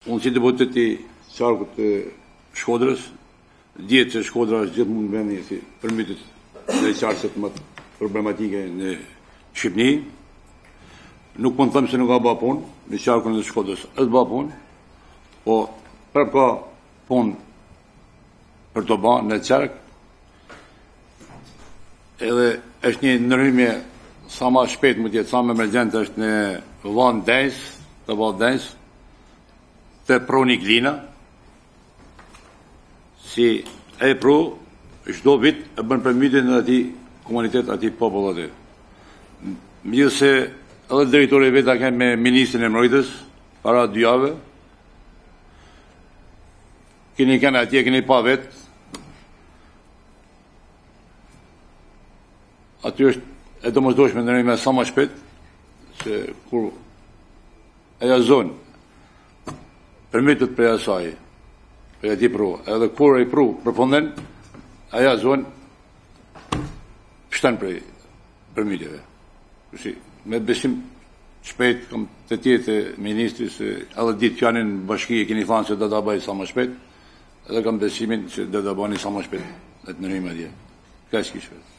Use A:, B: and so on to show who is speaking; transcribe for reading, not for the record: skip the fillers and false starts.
A: Unë si deputet i qarkut të Shkodrës, djetë që Shkodra është gjithë mund vendi si përmytit dhe qarkëset më problematike në Shqipni. Nuk mund të thëmë se nuk ka ba punë, në qarkun e Shkodrës është ba punë, po prap ka punë për të ba në qarkë, edhe është një ndërhyrje sa ma shpejt më tjetë, sa më emergjente është në vanë Dejs, të valë Dejs, të proni Glina, si e pro, çdo vit e bën përmytje në ati komunitet, ati popull aty. Mirë se edhe drejtori vetë ka me ministrin e mbrojtjes para 2 javë, keni kanë atje, keni pa vetë, aty është e domosdoshme ndërhyrje sa më shpejt, se kur ajo zonë përmytet për asaj, për ati pro, edhe kur e pro përfunden, aja zonë pështen për përmytjeve. Me besim shpejt, kam të tjetë ministri, se edhe ditë që janë në bashki, keni thanë se dhe da bëjë sa më shpejt, edhe kam besimin se dhe da bëjë sa më shpejt, dhe të nërime dje. Ka s'ki shpejt.